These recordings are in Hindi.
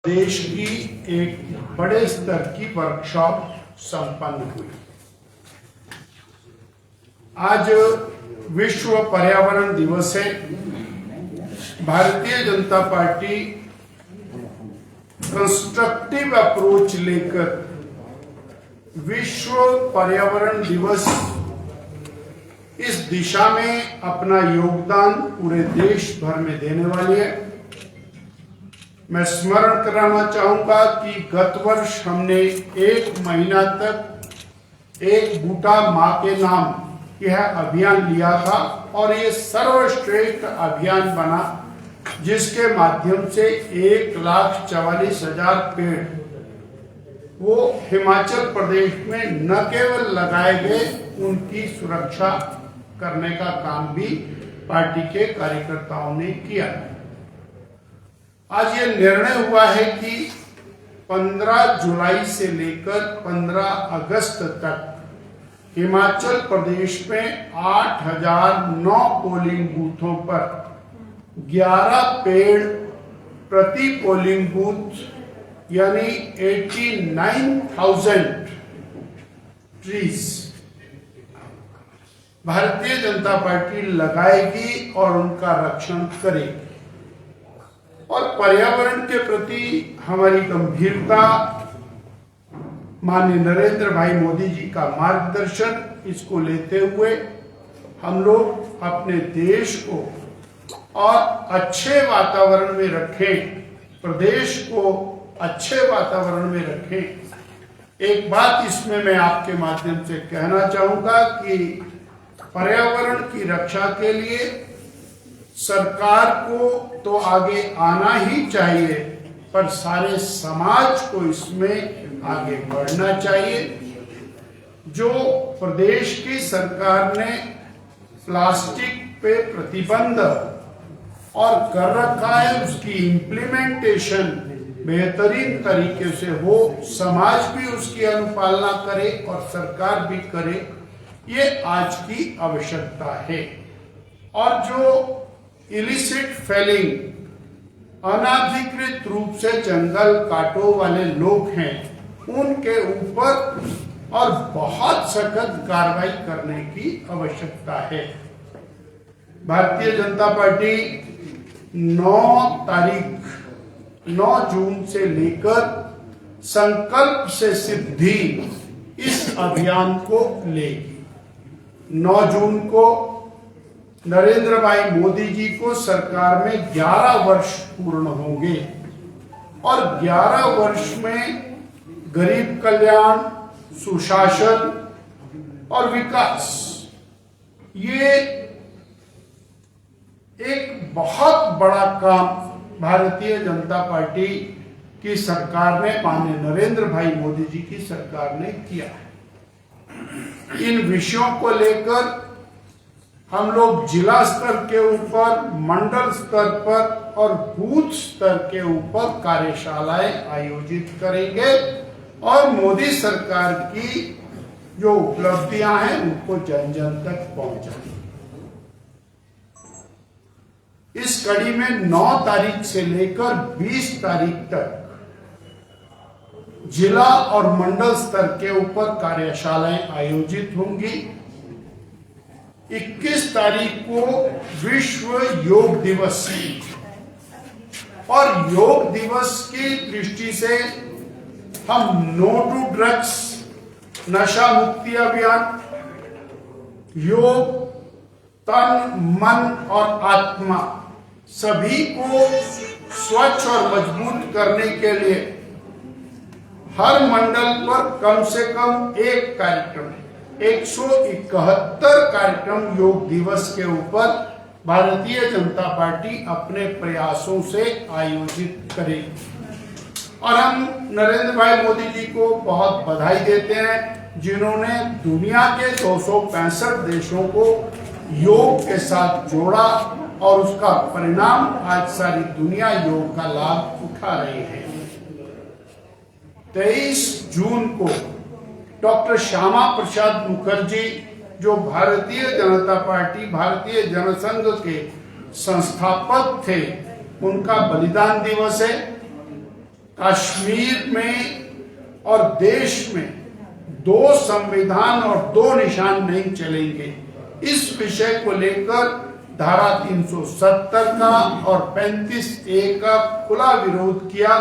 देश की एक बड़े स्तर की वर्कशॉप संपन्न हुई। आज विश्व पर्यावरण दिवस है। Bharatiya Janata party constructive approach लेकर विश्व पर्यावरण दिवस इस दिशा में अपना योगदान पूरे देश भर में देने वाली है। मैं स्मरण कराना चाहूंगा कि गत वर्ष हमने 1 महीना तक एक बूटा मां के नाम यह अभियान लिया था और ये सर्वश्रेष्ठ अभियान बना, जिसके माध्यम से 1,44,000 पेड़ वो हिमाचल प्रदेश में न केवल लगाए गए, उनकी सुरक्षा करने का काम भी पार्टी के कार्यकर्ताओं ने किया। आज ये निर्णय हुआ है कि 15 जुलाई से लेकर 15 अगस्त तक हिमाचल प्रदेश में 8,009 पोलिंग बूथों पर 11 पेड़ प्रति पोलिंग बूथ यानी 89,000 ट्रीज भारतीय जनता पार्टी लगाएगी और उनका रक्षण करेगी। और पर्यावरण के प्रति हमारी गंभीरता, माननीय नरेंद्र भाई मोदी जी का मार्गदर्शन, इसको लेते हुए हम लोग अपने देश को और अच्छे वातावरण में रखें, प्रदेश को अच्छे वातावरण में रखें। एक बात इसमें मैं आपके माध्यम से कहना चाहूंगा कि पर्यावरण की रक्षा के लिए सरकार को तो आगे आना ही चाहिए, पर सारे समाज को इसमें आगे बढ़ना चाहिए। जो प्रदेश की सरकार ने प्लास्टिक पे प्रतिबंध और कर रखा है, उसकी इम्प्लीमेंटेशन बेहतरीन तरीके से हो, समाज भी उसकी अनुपालना करे और सरकार भी करे, ये आज की आवश्यकता है। और जो इलिसिट फेलिंग, अनाधिकृत रूप से जंगल काटो वाले लोग हैं, उनके ऊपर और बहुत सख्त कार्रवाई करने की आवश्यकता है। भारतीय जनता पार्टी 9 जून से लेकर संकल्प से सिद्धि इस अभियान को लेगी। 9 जून को नरेंद्र भाई मोदी जी को सरकार में 11 वर्ष पूर्ण होंगे और 11 वर्ष में गरीब कल्याण, सुशासन और विकास, ये एक बहुत बड़ा काम भारतीय जनता पार्टी की सरकार ने, माननीय नरेंद्र भाई मोदी जी की सरकार ने किया है। इन विषयों को लेकर हम लोग जिला स्तर के ऊपर, मंडल स्तर पर और बूथ स्तर के ऊपर कार्यशालाएं आयोजित करेंगे और मोदी सरकार की जो उपलब्धियां हैं उनको जन जन तक पहुंचाएंगे। इस कड़ी में 9 तारीख से लेकर 20 तारीख तक जिला और मंडल स्तर के ऊपर कार्यशालाएं आयोजित होंगी। 21 तारीख को विश्व योग दिवस और योग दिवस की दृष्टि से हम नो टू ड्रग्स, नशा मुक्ति अभियान, योग तन, मन और आत्मा सभी को स्वच्छ और मजबूत करने के लिए हर मंडल पर कम से कम एक कार्यक्रम, 171 कार्यक्रम योग दिवस के ऊपर भारतीय जनता पार्टी अपने प्रयासों से आयोजित करेगी। और हम नरेंद्र भाई मोदी जी को बहुत बधाई देते हैं, जिन्होंने दुनिया के 265 देशों को योग के साथ जोड़ा और उसका परिणाम आज सारी दुनिया योग का लाभ उठा रही है। 23 जून को डॉक्टर श्यामा प्रसाद मुखर्जी, जो भारतीय जनता पार्टी, भारतीय जनसंघ के संस्थापक थे, उनका बलिदान दिवस है। कश्मीर में और देश में 2 संविधान और 2 निशान नहीं चलेंगे, इस विषय को लेकर धारा 370 का और 35A का खुला विरोध किया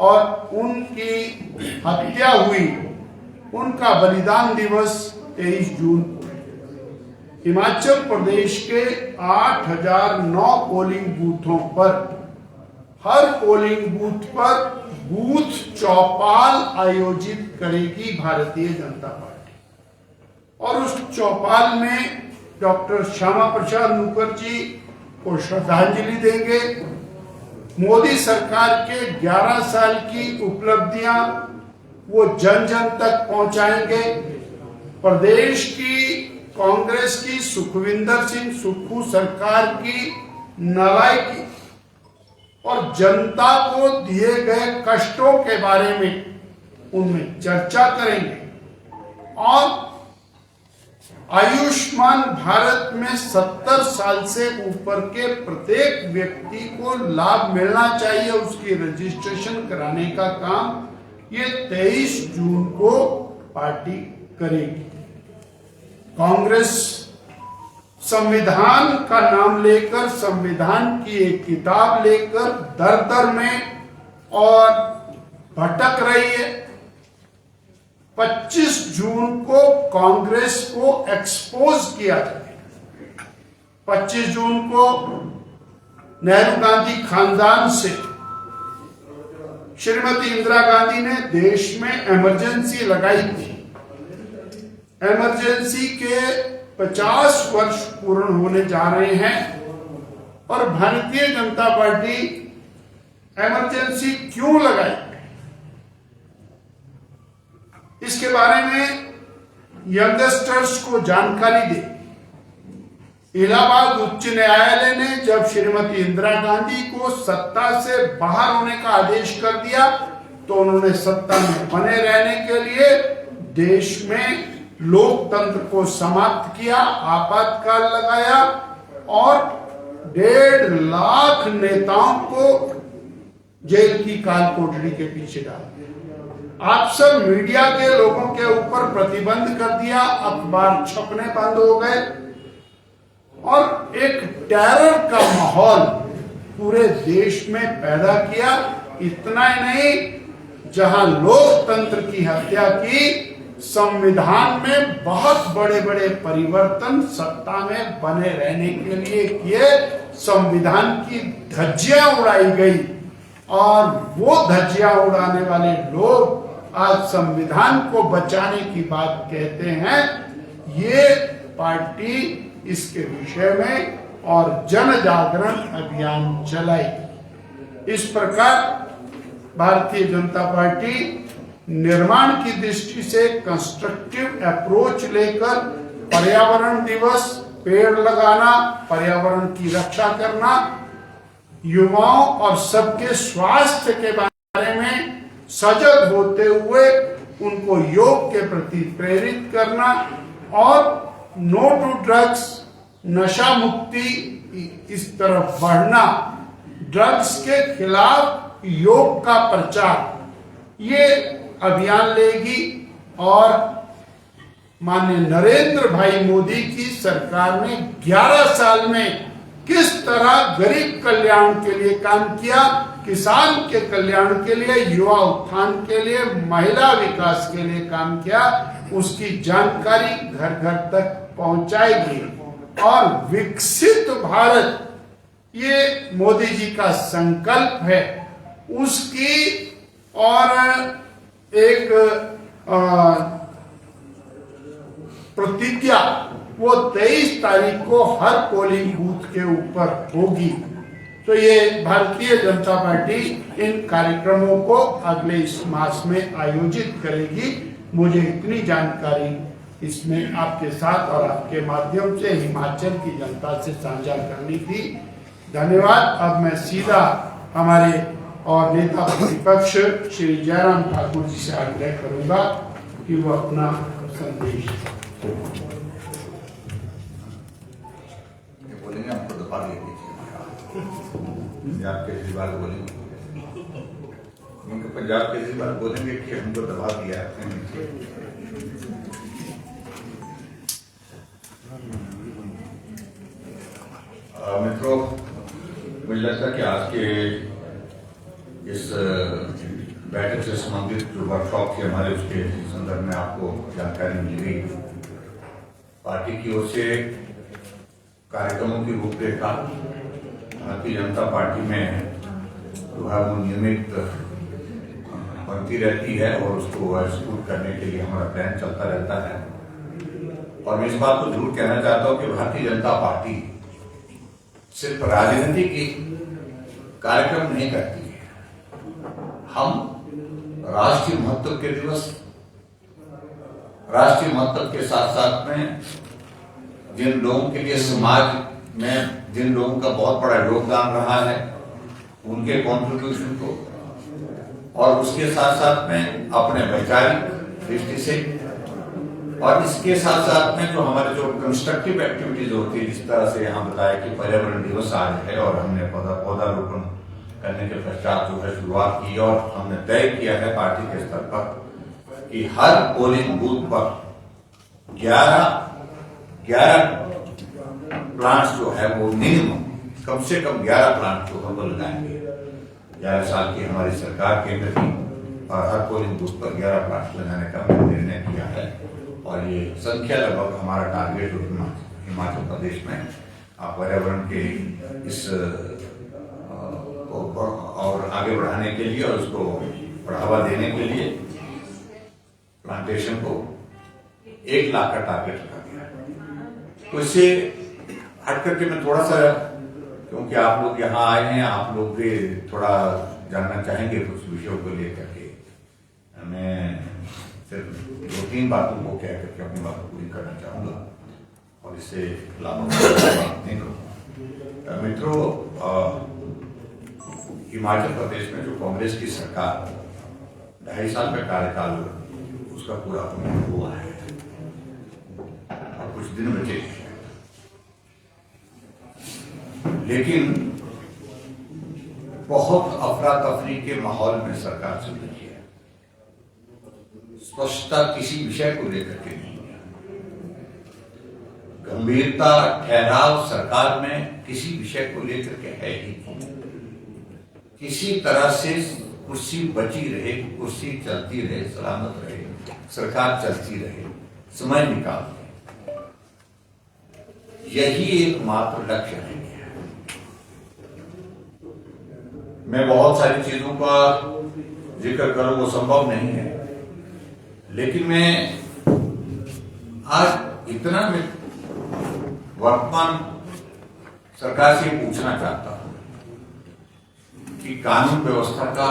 और उनकी हत्या हुई। उनका बलिदान दिवस 23 जून को हिमाचल प्रदेश के 8009 पोलिंग बूथों पर, हर पोलिंग बूथ पर बूथ चौपाल आयोजित करेगी भारतीय जनता पार्टी और उस चौपाल में डॉक्टर श्यामा प्रसाद मुखर्जी को श्रद्धांजलि देंगे। मोदी सरकार के 11 साल की उपलब्धियां वो जन जन तक पहुंचाएंगे। प्रदेश की कांग्रेस की सुखविंदर सिंह सुक्खू सरकार की नालायकी और जनता को दिए गए कष्टों के बारे में उनमें चर्चा करेंगे और आयुष्मान भारत में 70 साल से ऊपर के प्रत्येक व्यक्ति को लाभ मिलना चाहिए, उसकी रजिस्ट्रेशन कराने का काम ये 23 जून को पार्टी करेगी। कांग्रेस संविधान का नाम लेकर, संविधान की एक किताब लेकर दर दर में और भटक रही है। 25 जून को कांग्रेस को एक्सपोज किया जाएगा। 25 जून को नेहरू गांधी खानदान से श्रीमती इंदिरा गांधी ने देश में इमरजेंसी लगाई थी। इमरजेंसी के 50 वर्ष पूर्ण होने जा रहे हैं और भारतीय जनता पार्टी इमरजेंसी क्यों लगाई, इसके बारे में यंगस्टर्स को जानकारी दे। इलाहाबाद उच्च न्यायालय ने जब श्रीमती इंदिरा गांधी को सत्ता से बाहर होने का आदेश कर दिया तो उन्होंने सत्ता में बने रहने के लिए देश में लोकतंत्र को समाप्त किया, आपातकाल लगाया और 1.5 लाख नेताओं को जेल की काल कोठरी के पीछे डाल दिया। आप सब मीडिया के लोगों के ऊपर प्रतिबंध कर दिया, अखबार छपने बंद हो गए और एक टेरर का माहौल पूरे देश में पैदा किया। इतना ही नहीं, जहां लोकतंत्र की हत्या की, संविधान में बहुत बड़े बड़े परिवर्तन सत्ता में बने रहने के लिए किए, संविधान की धज्जियां उड़ाई गई और वो धज्जियां उड़ाने वाले लोग आज संविधान को बचाने की बात कहते हैं। ये पार्टी इसके विषय में और जन जागरण अभियान चलाई। इस प्रकार भारतीय जनता पार्टी निर्माण की दृष्टि से कंस्ट्रक्टिव अप्रोच लेकर पर्यावरण दिवस, पेड़ लगाना, पर्यावरण की रक्षा करना, युवाओं और सबके स्वास्थ्य के बारे में सजग होते हुए उनको योग के प्रति प्रेरित करना और नो टू ड्रग्स, नशा मुक्ति इस तरफ बढ़ना, ड्रग्स के खिलाफ योग का प्रचार, ये अभियान लेगी और माननीय नरेंद्र भाई मोदी की सरकार ने 11 साल में किस तरह गरीब कल्याण के लिए काम किया, किसान के कल्याण के लिए, युवा उत्थान के लिए, महिला विकास के लिए काम किया, उसकी जानकारी घर घर तक पहुंचाएगी और विकसित भारत, ये मोदी जी का संकल्प है, उसकी और एक प्रतिज्ञा वो 23 तारीख को हर पोलिंग बूथ के ऊपर होगी। तो ये भारतीय जनता पार्टी इन कार्यक्रमों को अगले इस मास में आयोजित करेगी। मुझे इतनी जानकारी इसमें आपके साथ और आपके माध्यम से हिमाचल की जनता से साझा करनी थी। धन्यवाद। अब मैं सीधा हमारे और नेता प्रतिपक्ष श्री जयराम ठाकुर जी से आग्रह करूंगा कि वो अपना संदेश बोलेंगे। हमको दोपहर आपके बात बोलेंगे। उनके पंजाब के इस बात बोलेंगे कि हमको दबा दिया है। मित्रों, मुझे लगता है कि आज के इस बैठक से संबंधित जो वर्कशॉप थी हमारे, उसके संदर्भ में आपको जानकारी मिल गई। पार्टी की ओर से कार्यक्रमों की रूपरेखा भारतीय जनता पार्टी में जो है वो नियमित बनती रहती है और उसको एग्जीक्यूट करने के लिए हमारा प्लान चलता रहता है। और मैं इस बात को जरूर कहना चाहता हूं कि भारतीय जनता पार्टी सिर्फ राजनीतिक कार्यक्रम नहीं करती है। हम राष्ट्रीय महत्व के दिवस, राष्ट्रीय महत्व के साथ साथ में जिन लोगों के लिए समाज में जिन लोगों का बहुत बड़ा योगदान रहा है उनके कॉन्ट्रीब्यूशन को, और उसके साथ साथ में अपने वैचारिक दृष्टि से, और इसके साथ साथ में जो हमारे जो कंस्ट्रक्टिव एक्टिविटीज होती है, जिस तरह से हम बताया कि पर्यावरण दिवस आज है और हमने पौधारोपण करने के पश्चात जो है शुरुआत की, और हमने तय किया है पार्टी के स्तर पर कि हर पोलिंग बूथ पर 11 प्लांट्स जो है वो मिनिमम कम से कम 11 प्लांट को हम लगाएंगे। 11 साल की हमारी सरकार केंद्र की, और हर पोलिंग बूथ पर 11 प्लांट लगाने का हमने निर्णय किया है। और ये संख्या लगभग हमारा टारगेट हिमाचल प्रदेश में पर्यावरण के इस और आगे बढ़ाने के लिए और उसको बढ़ावा देने के लिए प्लांटेशन को 1 लाख का टारगेट रखा गया है। तो इससे हट करके मैं थोड़ा सा, क्योंकि आप लोग यहाँ आए हैं, आप लोग भी थोड़ा जानना चाहेंगे कुछ विषयों को लेकर के, मैं सिर्फ 2-3 बातों को कह करके अपनी बात पूरी करना चाहूंगा और इससे लाभ नहीं करूंगा। मित्रों, हिमाचल प्रदेश में जो कांग्रेस की सरकार 2.5 साल का कार्यकाल उसका पूरा हुआ है और कुछ दिन बचे, लेकिन बहुत अफरा तफरी के माहौल में सरकार चल रही है। स्पष्टता किसी विषय को लेकर के नहीं है, गंभीरता ठहराव सरकार में किसी विषय को लेकर के है ही नहीं। किसी तरह से कुर्सी बची रहे, कुर्सी चलती रहे, सलामत रहे, सरकार चलती रहे, समय निकाल दे, यही एकमात्र लक्ष्य है। मैं बहुत सारी चीजों का जिक्र करूं वो संभव नहीं है, लेकिन मैं आज इतना मैं वर्तमान सरकार से पूछना चाहता हूं कि कानून व्यवस्था का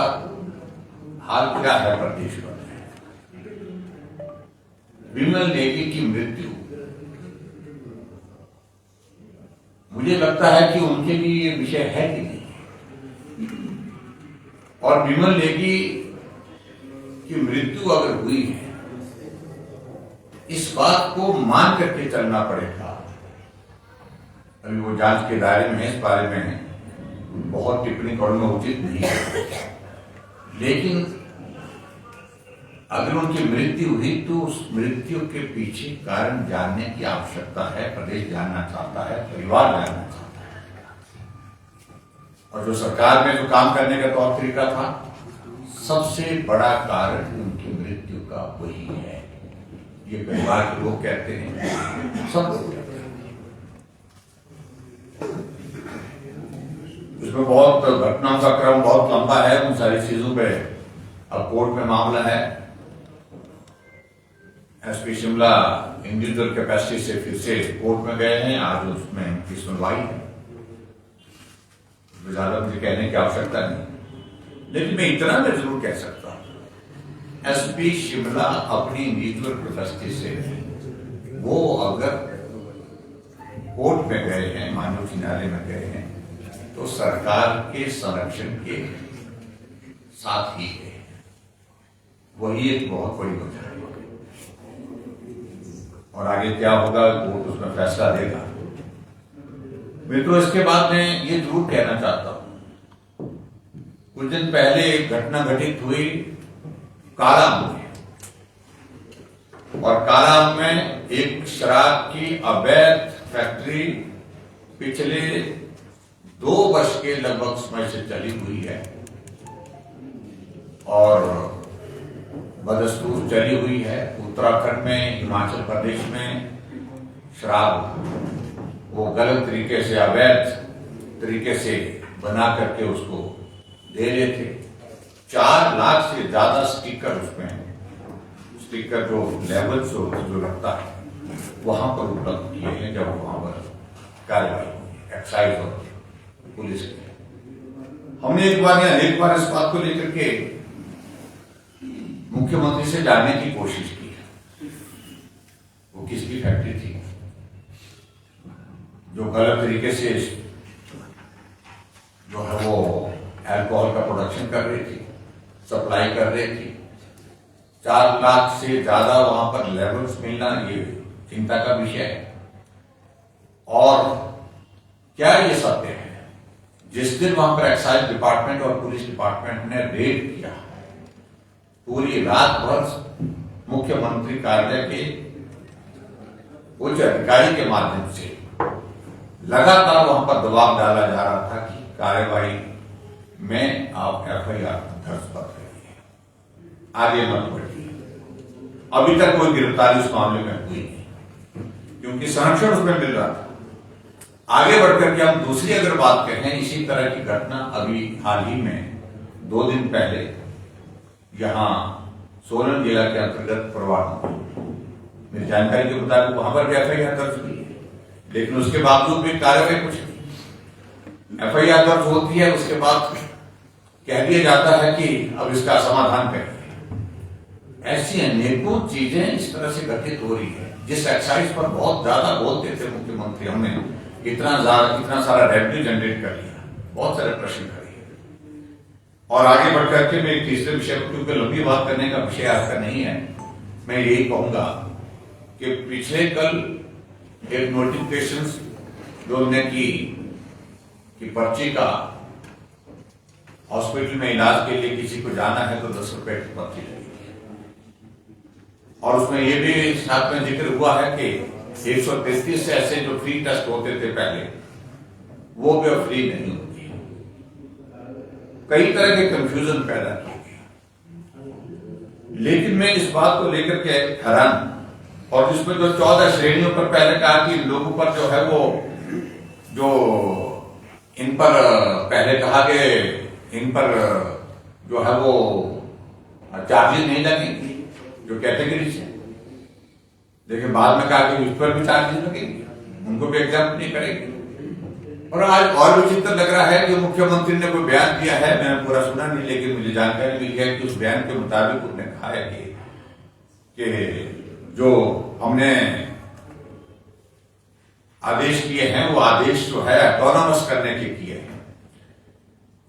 हाल क्या है प्रदेश भर में। विमल नेगी की मृत्यु, मुझे लगता है कि उनके लिए ये विषय है कि नहीं, और विमल नेगी की मृत्यु अगर हुई है, इस बात को मान करके चलना पड़ेगा। अभी वो जांच के दायरे में है, इस बारे में बहुत टिप्पणी करना उचित नहीं है, लेकिन अगर उनकी मृत्यु हुई तो उस मृत्यु के पीछे कारण जानने की आवश्यकता है। प्रदेश जानना चाहता है, परिवार जानना चाहता है, और जो सरकार में जो काम करने का तौर तरीका था, सबसे बड़ा कारण उनकी मृत्यु का वही है। ये परिवार के लोग कहते हैं, सब लोग कहते हैं। इसमें बहुत घटनाओं का क्रम बहुत लंबा है, उन सारी चीजों पे अब कोर्ट में मामला है। एसपी शिमला इंडिविजुअल कैपेसिटी से फिर से कोर्ट में गए हैं, आज उसमें उनकी सुनवाई है। ज्यादा मुझे कहने की आवश्यकता नहीं, लेकिन मैं इतना मैं जरूर कह सकता हूं, एसपी शिमला अपनी इंडिविजुअल कैपेसिटी से वो अगर कोर्ट में गए हैं, मानव न्यायालय में गए हैं, तो सरकार के संरक्षण के साथ ही है। वही एक बहुत बड़ी वजह है, और आगे क्या होगा कोर्ट उसमें फैसला देगा। मैं तो इसके बाद में ये जरूर कहना चाहता हूं कुछ दिन पहले एक घटना घटित हुई काराम में, और काराम में एक शराब की अवैध फैक्ट्री पिछले 2 वर्ष के लगभग समय से चली हुई है और बदस्तूर चली हुई है। उत्तराखंड में, हिमाचल प्रदेश में शराब वो गलत तरीके से, अवैध तरीके से बना करके उसको दे रहे थे। 4 लाख से ज्यादा स्टिकर उसमें, स्टिकर जो लेवल जो लगता है वहां पर उपलब्ध किए हैं जब वहां पर कार्रवाई एक्साइज और पुलिस की। हमने एक बार इस बात को लेकर के मुख्यमंत्री से जानने की कोशिश की है वो किसकी फैक्ट्री थी जो गलत तरीके से जो है वो अल्कोहल का प्रोडक्शन कर रही थी, सप्लाई कर रही थी। 4 लाख से ज्यादा वहां पर लेवल्स मिलना ये चिंता का विषय है। और क्या ये सत्य है? जिस दिन वहां पर एक्साइज डिपार्टमेंट और पुलिस डिपार्टमेंट ने रेड किया, पूरी रात भर मुख्यमंत्री कार्यालय के उच्च अधिकारी के माध्यम से लगातार वहां पर दबाव डाला जा रहा था कि कार्यवाही में आप FIR दर्ज कर रही है, आगे मत बढ़िए। अभी तक कोई गिरफ्तारी उस मामले में हुई नहीं क्योंकि संरक्षण उसमें मिल रहा था। आगे बढ़कर के हम दूसरी अगर बात करें, इसी तरह की घटना अभी हाल ही में 2 दिन पहले यहां सोलन जिला के अंतर्गत परवाणू, मेरी जानकारी के मुताबिक वहां पर भी FIR दर्ज हुई है, लेकिन उसके बावजूद भी कार्रवाई कुछ नहीं। FIR दर्ज होती है, उसके बाद कह दिया जाता है कि अब इसका समाधान करिए। ऐसी अनेकों चीजें इस तरह से घटित हो रही है। जिस एक्साइज पर बहुत ज्यादा बोलते थे मुख्यमंत्री, हमने इतना सारा रेवेन्यू जनरेट कर लिया, बहुत सारे प्रश्न करिए। और आगे बढ़कर के मैं एक तीसरे विषय पर, क्योंकि लंबी बात करने का विषय आज का नहीं है, मैं यही कहूंगा कि पिछले कल एक नोटिफिकेशन जो हमने की कि पर्ची का हॉस्पिटल में इलाज के लिए किसी को जाना है तो 10 रुपए की पर्ची लगेगी। और उसमें यह भी साथ में जिक्र हुआ है कि 133 से ऐसे जो फ्री टेस्ट होते थे पहले, वो भी अब फ्री नहीं होती। कई तरह के कंफ्यूजन पैदा किए गए। लेकिन मैं इस बात को लेकर के हैरान, और जिसमें जो 14 श्रेणियों पर पहले कहा कि लोगों पर जो है वो, जो इन पर पहले कहा कि इन पर जो है वो चार्जेस नहीं लगेंगे, जो कैटेगरी है, लेकिन बाद में कहा कि उस पर भी चार्जेस लगेंगे, उनको भी एग्जाम नहीं करेंगे। और आज और विचित्र लग रहा है कि मुख्यमंत्री ने कोई बयान दिया है, मैंने पूरा सुना नहीं, लेकिन मुझे जानकारी मिली है कि उस बयान के मुताबिक उन्होंने कहा है कि जो हमने आदेश किए हैं वो आदेश जो है ऑटोनॉमस करने के किए हैं।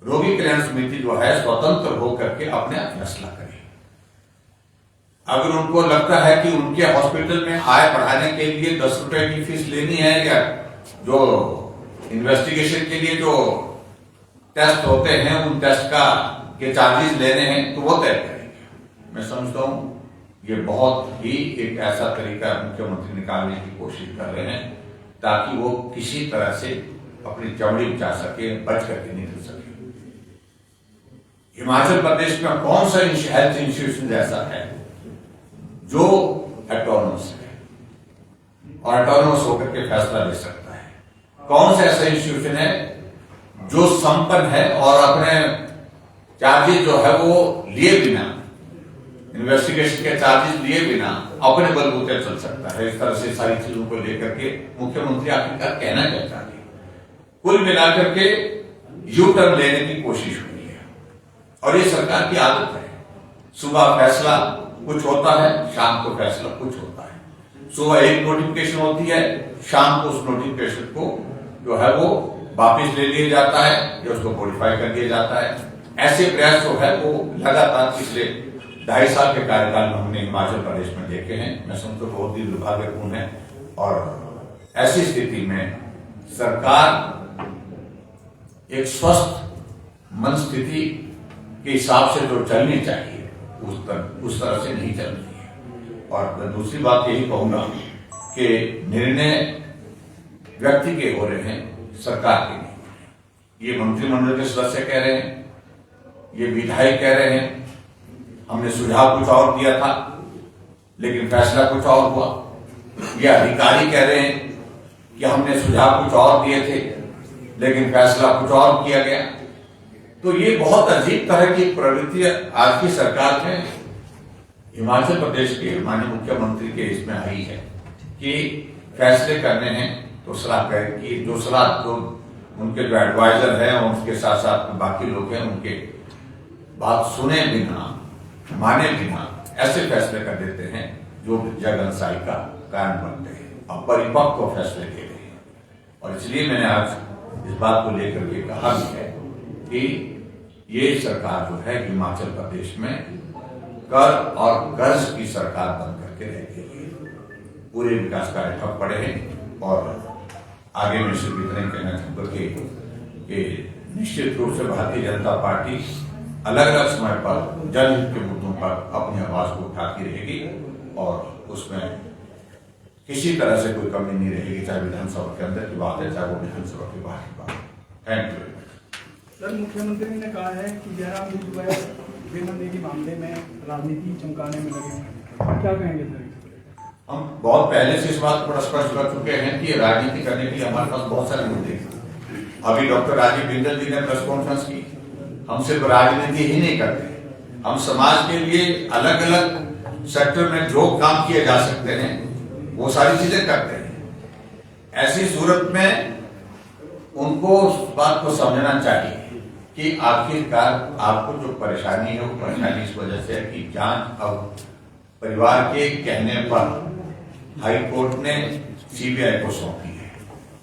रोगी कल्याण समिति जो है स्वतंत्र होकर के अपने फैसला करे। अगर उनको लगता है कि उनके हॉस्पिटल में आय बढ़ाने के लिए 10 रुपए की फीस लेनी है, या जो इन्वेस्टिगेशन के लिए जो टेस्ट होते हैं उन टेस्ट के चार्जेस लेने हैं, तो वो तय करेंगे। मैं समझता हूं ये बहुत ही एक ऐसा तरीका मुख्यमंत्री निकालने की कोशिश कर रहे हैं ताकि वो किसी तरह से अपनी चमड़ी बचा सके, बच करके निकल सके। हिमाचल प्रदेश में कौन सा हेल्थ इंस्टीट्यूशन ऐसा है जो ऑटोनॉमस है और ऑटोनॉमस होकर के फैसला ले सकता है? कौन सा ऐसा इंस्टीट्यूशन है जो संपन्न है और अपने चार्जेस जो है वो लिए बिना, इन्वेस्टिगेशन के चार्जेस लिए बिना अपने बलबूते चल सकता है? इस तरह से सारी चीजों को लेकर के मुख्यमंत्री आखिरकार कहना क्या चाहते हैं? कुल मिलाकर के यू टर्न लेने की कोशिश हुई है और ये सरकार की आदत है। सुबह फैसला कुछ होता है, शाम को फैसला कुछ होता है। सुबह एक नोटिफिकेशन होती है, शाम को उस नोटिफिकेशन को जो है वो वापिस ले लिया जाता है या उसको मॉडिफाई कर दिया जाता है। ऐसे प्रयास जो है वो लगातार पिछले 2.5 साल के कार्यकाल में हमने हिमाचल प्रदेश में देखे हैं। मैं समझता हूं बहुत ही दुर्भाग्यपूर्ण है और ऐसी स्थिति में सरकार एक स्वस्थ मन स्थिति के हिसाब से जो चलनी चाहिए उस तरह से नहीं चल रही है। और मैं दूसरी बात यही कहूंगा कि निर्णय व्यक्ति के हो रहे हैं, सरकार के नहीं। ये मंत्रिमंडल के सदस्य कह रहे हैं, ये विधायक कह रहे हैं, हमने सुझाव कुछ और दिया था लेकिन फैसला कुछ और हुआ। ये अधिकारी कह रहे हैं कि हमने सुझाव कुछ और दिए थे लेकिन फैसला कुछ और किया गया। तो ये बहुत अजीब तरह की प्रवृत्ति आज की सरकार में हिमाचल प्रदेश के माननीय मुख्यमंत्री के इसमें आई है कि फैसले करने हैं तो सलाह करें कि जो सलाह जो उनके जो एडवाइजर हैं और उसके साथ साथ बाकी लोग हैं उनके बात सुने बिना माने बिना ऐसे फैसले कर देते हैं जो जगनसाई का कारण बनते हैं, अपरिपक्व फैसले ले रहे हैं। और इसलिए मैंने आज इस बात को लेकर के कहा भी है कि ये सरकार जो है हिमाचल प्रदेश में कर और कर्ज की सरकार बन करके रह गई है। पूरे विकास कार्य ठप पड़े हैं और आगे में सिर्फ इतना ही कहना चाहूंगा कि निश्चित रूप से भारतीय जनता पार्टी अलग अलग समय पर जनहित के मुद्दों पर अपनी आवाज को उठाती रहेगी और उसमें किसी तरह से कोई कमी नहीं रहेगी, चाहे विधानसभा के अंदर की बात है चाहे वो विधानसभा के बाहर की बात है। Thank you. सर, मुख्यमंत्री ने कहा है कि जयराम जी जो है बेनंदी मामले में राजनीति चमकाने में लगे हैं, क्या कहेंगे सर? हम बहुत पहले से इस बात को स्पष्ट कर चुके हैं कि राजनीति करने के लिए हमारे पास बहुत सारे मुद्दे हैं। अभी डॉक्टर राजीव बिंदल जी ने प्रेस कॉन्फ्रेंस की, हम सिर्फ राजनीति ही नहीं करते, हम समाज के लिए अलग अलग सेक्टर में जो काम किए जा सकते हैं वो सारी चीजें करते हैं। ऐसी सूरत में उनको उस बात को समझना चाहिए कि आखिरकार आपको जो परेशानी है वो परेशानी इस वजह से है कि जांच अब परिवार के कहने पर हाई कोर्ट ने सीबीआई को सौंपी है।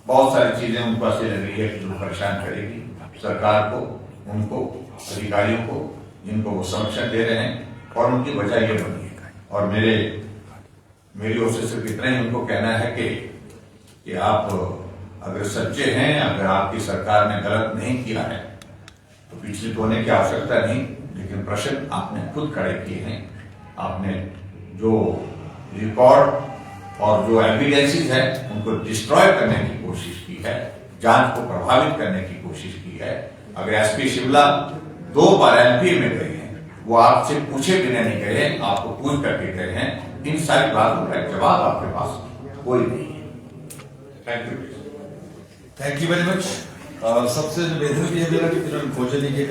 बहुत सारी चीजें उनको ऐसी लग रही है कि जो परेशान करेगी सरकार को, उनको, अधिकारियों को जिनको वो संरक्षण दे रहे हैं और उनकी वजह ये बनी है। और मेरी ओर से सिर्फ इतना ही उनको कहना है कि आप अगर सच्चे हैं, अगर आपकी सरकार ने गलत नहीं किया है तो विचलित होने की आवश्यकता नहीं, लेकिन प्रश्न आपने खुद खड़े किए हैं। आपने जो रिकॉर्ड और जो एविडेंसेस है उनको डिस्ट्रॉय करने की कोशिश की है, जांच को प्रभावित करने की कोशिश की है। अगर एसपी शिमला 2 बार एमपी में गए हैं, वो आपसे पूछे बिना नहीं गए, आपको पूछ करके गए हैं। इन सारी बातों का जवाब आपके पास कोई नहीं है। Thank you. Thank you very much. सबसे निवेदन भी है मेरा कि खोज लीजिए।